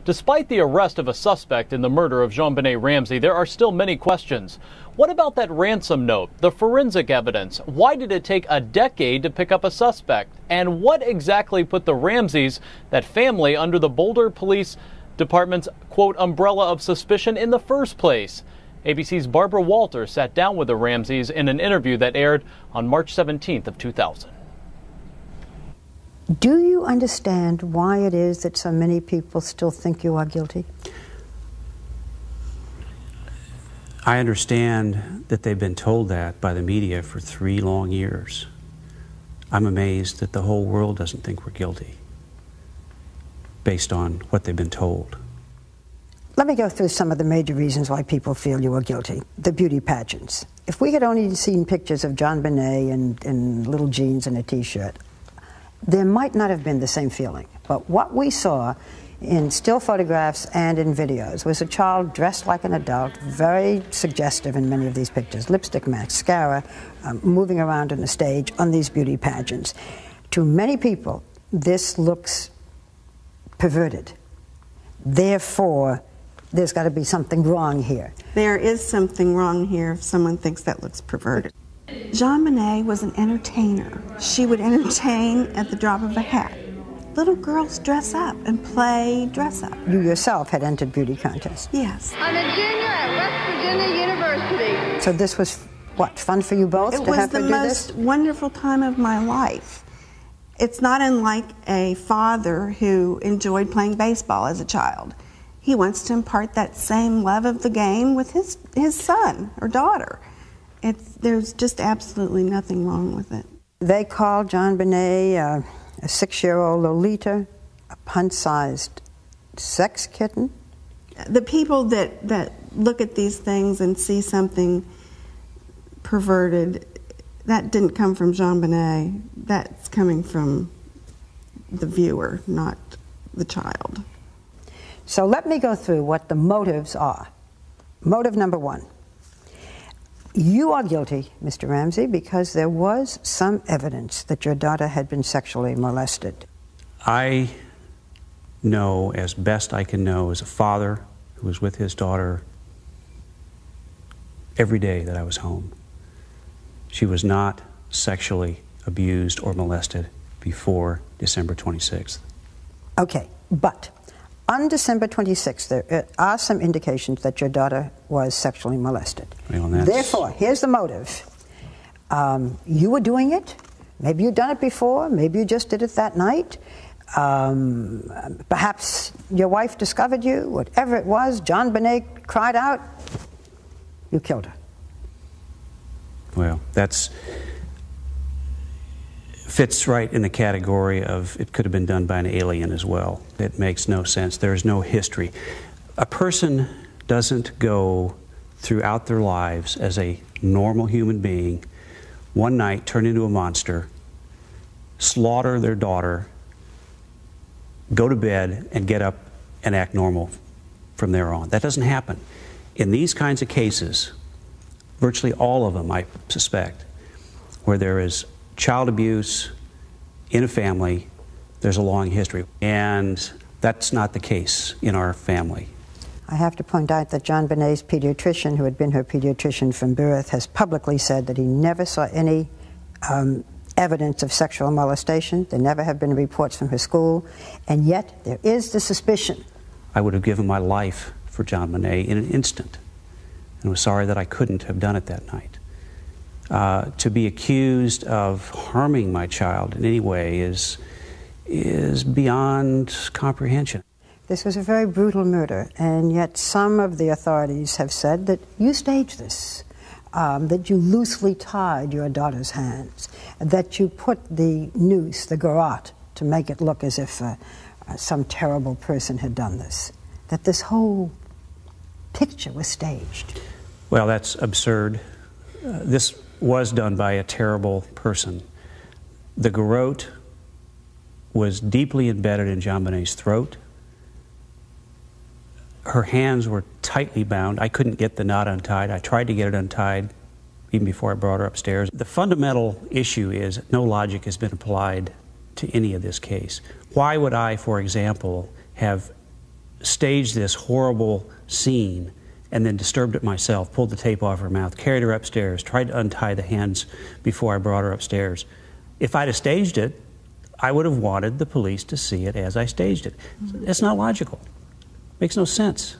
Despite the arrest of a suspect in the murder of JonBenet Ramsey, there are still many questions. What about that ransom note, the forensic evidence? Why did it take a decade to pick up a suspect? And what exactly put the Ramseys, that family, under the Boulder Police Department's, quote, umbrella of suspicion in the first place? ABC's Barbara Walter sat down with the Ramseys in an interview that aired on March 17th of 2000. Do you understand why it is that so many people still think you are guilty? I understand that they've been told that by the media for 3 long years. I'm amazed that the whole world doesn't think we're guilty based on what they've been told. Let me go through some of the major reasons why people feel you are guilty. The beauty pageants. If we had only seen pictures of JonBenet in little jeans and a t-shirt, there might not have been the same feeling. But what we saw in still photographs and in videos was a child dressed like an adult, very suggestive in many of these pictures, lipstick, mascara, moving around on the stage on these beauty pageants. To many people, this looks perverted. Therefore, there's got to be something wrong here. There is something wrong here if someone thinks that looks perverted. JonBenet was an entertainer. She would entertain at the drop of a hat. Little girls dress up and play dress up. You yourself had entered beauty contests. Yes. I'm a junior at West Virginia University. So this was, what, fun for you both to have her do this? It was the most wonderful time of my life. It's not unlike a father who enjoyed playing baseball as a child. He wants to impart that same love of the game with his son or daughter. There's just absolutely nothing wrong with it. They called JonBenet a 6-year-old Lolita, a punt-sized sex kitten. The people that look at these things and see something perverted, that didn't come from JonBenet. That's coming from the viewer, not the child. So let me go through what the motives are. Motive number 1. You are guilty, Mr. Ramsey, because there was some evidence that your daughter had been sexually molested. I know, as best I can know, as a father who was with his daughter every day that I was home, she was not sexually abused or molested before December 26th. Okay, but on December 26th, there are some indications that your daughter was sexually molested. Well, therefore, here's the motive. You were doing it. Maybe you'd done it before. Maybe you just did it that night. Perhaps your wife discovered you. Whatever it was, JonBenet cried out. You killed her. Well, that's fits right in the category of it could have been done by an alien as well. It makes no sense. There's no history. A person doesn't go throughout their lives as a normal human being, one night turn into a monster, slaughter their daughter, go to bed, and get up and act normal from there on. That doesn't happen. In these kinds of cases, virtually all of them, I suspect, where there is child abuse in a family, there's a long history. And that's not the case in our family. I have to point out that JonBenet's pediatrician, who had been her pediatrician from birth, has publicly said that he never saw any evidence of sexual molestation. There never have been reports from her school, and yet there is the suspicion. I would have given my life for JonBenet in an instant, and was sorry that I couldn't have done it that night. To be accused of harming my child in any way is beyond comprehension. This was a very brutal murder, and yet some of the authorities have said that you staged this, that you loosely tied your daughter's hands, that you put the noose, the garrote, to make it look as if some terrible person had done this, that this whole picture was staged. Well, that's absurd. This was done by a terrible person. The garrote was deeply embedded in JonBenet's throat. Her hands were tightly bound. I couldn't get the knot untied. I tried to get it untied even before I brought her upstairs. The fundamental issue is no logic has been applied to any of this case. Why would I, for example, have staged this horrible scene and then disturbed it myself, pulled the tape off her mouth, carried her upstairs, tried to untie the hands before I brought her upstairs. If I'd have staged it, I would have wanted the police to see it as I staged it. It's not logical. Makes no sense.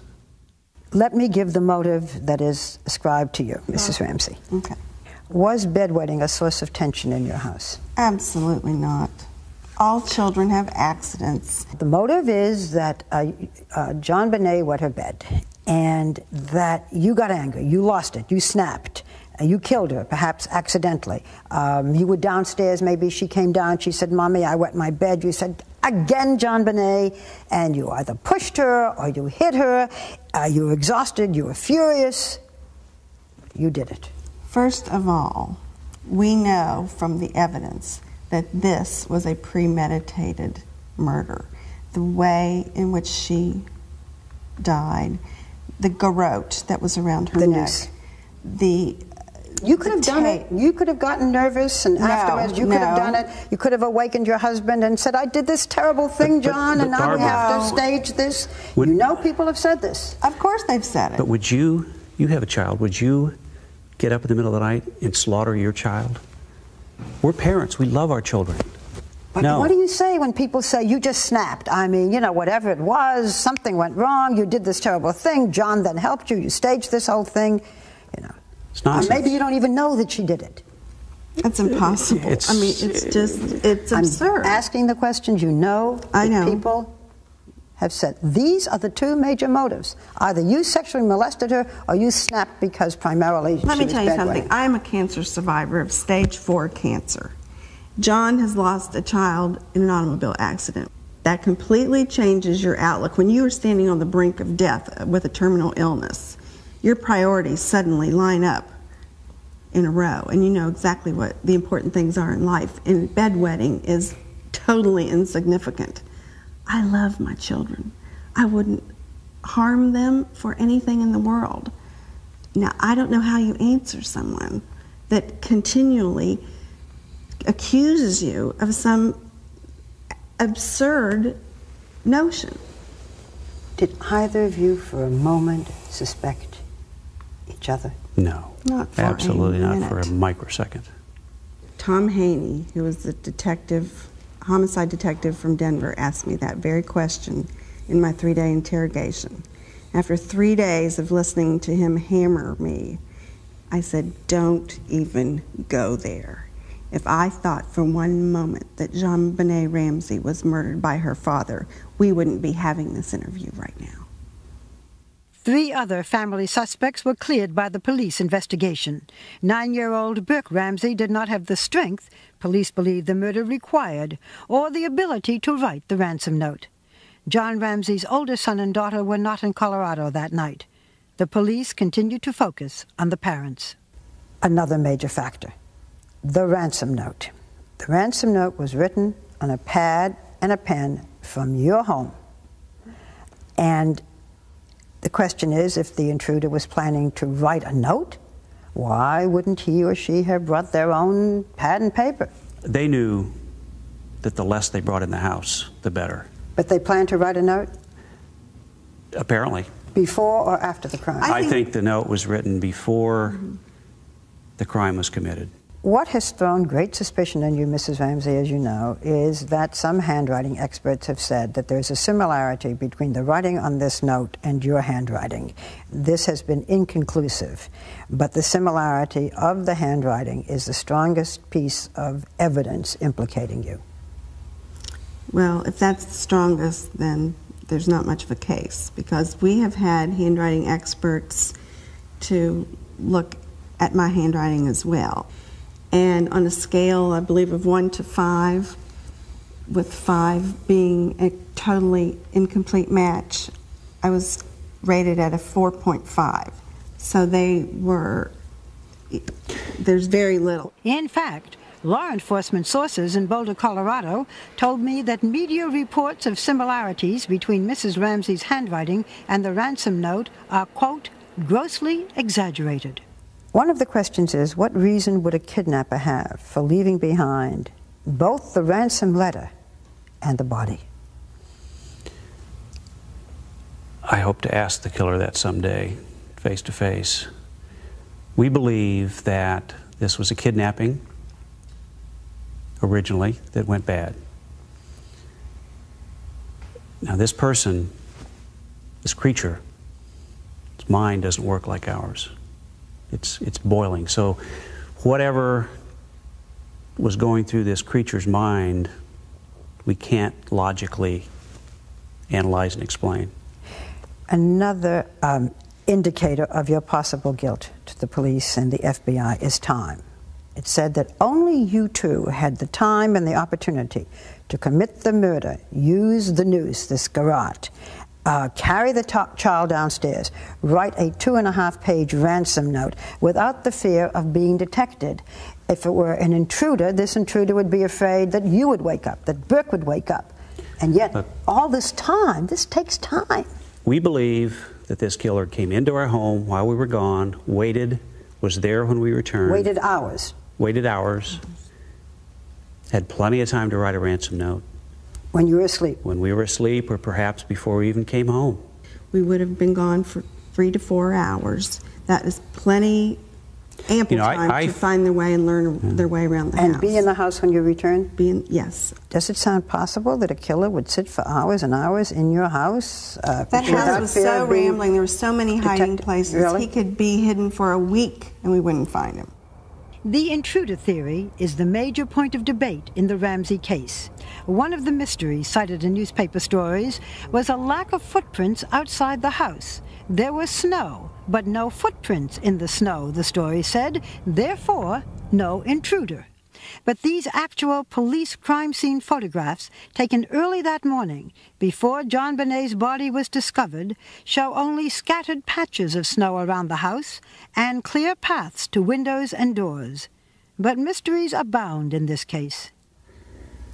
Let me give the motive that is ascribed to you, Mrs. Ramsey. Okay. Was bedwetting a source of tension in your house? Absolutely not. All children have accidents. The motive is that JonBenet wet her bed, and that you got angry, you lost it, you snapped, you killed her, perhaps accidentally. You were downstairs, maybe she came down, she said, "Mommy, I wet my bed." You said, "Again, JonBenet," and you either pushed her or you hit her, you were exhausted, you were furious, you did it. First of all, we know from the evidence that this was a premeditated murder. The way in which she died, the garrote that was around her neck, noose. You could have done it. You could have gotten nervous, and afterwards you could have done it. You could have awakened your husband and said, "I did this terrible thing, John, and now we have to stage this." You know people have said this. Of course they've said it. But would you have a child, would you get up in the middle of the night and slaughter your child? We're parents. We love our children. But no. What do you say when people say, "You just snapped"? I mean, you know, whatever it was, something went wrong, you did this terrible thing, John then helped you, you staged this whole thing, you know. It's nonsense. Maybe you don't even know that she did it. It's impossible. I mean, it's absurd. I'm asking the questions you know. I know. People have said, these are the two major motives. Either you sexually molested her or you snapped because primarily she was bedwetting. Let me tell you something. I'm a cancer survivor of stage 4 cancer. John has lost a child in an automobile accident. That completely changes your outlook. When you are standing on the brink of death with a terminal illness, your priorities suddenly line up in a row, and you know exactly what the important things are in life. And bedwetting is totally insignificant. I love my children. I wouldn't harm them for anything in the world. Now, I don't know how you answer someone that continually accuses you of some absurd notion. Did either of you for a moment suspect each other? No. Not for absolutely a not minute. for a microsecond. Tom Haney, who was the homicide detective from Denver, asked me that very question in my 3-day interrogation. After 3 days of listening to him hammer me, I said, "Don't even go there." If I thought for one moment that JonBenet Ramsey was murdered by her father, we wouldn't be having this interview right now. 3 other family suspects were cleared by the police investigation. 9-year-old Brooke Ramsey did not have the strength police believe the murder required, or the ability to write the ransom note. John Ramsey's older son and daughter were not in Colorado that night. The police continued to focus on the parents. Another major factor, the ransom note. The ransom note was written on a pad and a pen from your home. And the question is, if the intruder was planning to write a note, why wouldn't he or she have brought their own pad and paper? They knew that the less they brought in the house, the better. But they planned to write a note? Apparently. Before or after the crime? I think the note was written before the crime was committed. What has thrown great suspicion on you, Mrs. Ramsey, as you know, is that some handwriting experts have said that there's a similarity between the writing on this note and your handwriting. This has been inconclusive, but the similarity of the handwriting is the strongest piece of evidence implicating you. Well, if that's the strongest, then there's not much of a case, because we have had handwriting experts to look at my handwriting as well. And on a scale, I believe, of 1 to 5, with 5 being a totally incomplete match, I was rated at a 4.5. So there's very little. In fact, law enforcement sources in Boulder, Colorado, told me that media reports of similarities between Mrs. Ramsey's handwriting and the ransom note are, quote, grossly exaggerated. One of the questions is, what reason would a kidnapper have for leaving behind both the ransom letter and the body? I hope to ask the killer that someday, face to face. We believe that this was a kidnapping originally that went bad. Now this person, this creature, its mind doesn't work like ours. It's boiling. So whatever was going through this creature's mind, we can't logically analyze and explain. Another indicator of your possible guilt to the police and the FBI is time. It said that only you two had the time and the opportunity to commit the murder, use the noose, this garrote, carry the child downstairs, write a 2.5-page ransom note without the fear of being detected. If it were an intruder, this intruder would be afraid that you would wake up, that Burke would wake up. And yet, all this time, this takes time. We believe that this killer came into our home while we were gone, waited, was there when we returned. Waited hours. Waited hours. Had plenty of time to write a ransom note. When you were asleep. When we were asleep, or perhaps before we even came home. We would have been gone for 3 to 4 hours. That is plenty, ample time to find their way and learn their way around the house. And be in the house when you returned? Yes. Does it sound possible that a killer would sit for hours and hours in your house? That house was so rambling. There were so many hiding places. Really? He could be hidden for a week and we wouldn't find him. The intruder theory is the major point of debate in the Ramsey case. One of the mysteries cited in newspaper stories was a lack of footprints outside the house. There was snow, but no footprints in the snow, the story said, therefore, no intruder. But these actual police crime scene photographs taken early that morning, before JonBenet's body was discovered, show only scattered patches of snow around the house and clear paths to windows and doors. But mysteries abound in this case.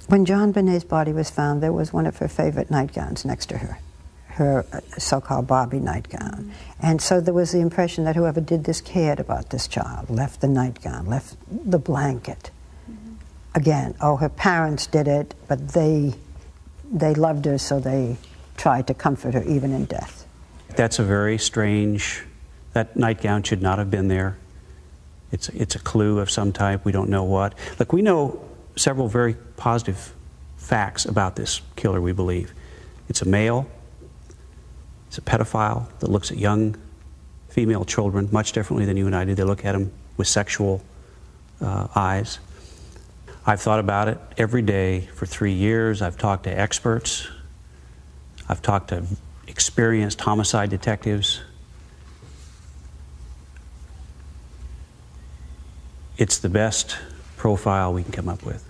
When JonBenet's body was found, there was one of her favorite nightgowns next to her, her so-called Barbie nightgown. And so there was the impression that whoever did this cared about this child, left the nightgown, left the blanket. Again, oh, her parents did it, but they loved her, so they tried to comfort her even in death. That's a very strange, that nightgown should not have been there. It's a clue of some type, we don't know what. Look, we know several very positive facts about this killer, we believe. It's a male, it's a pedophile that looks at young female children much differently than you and I do. They look at them with sexual eyes. I've thought about it every day for 3 years. I've talked to experts. I've talked to experienced homicide detectives. It's the best profile we can come up with.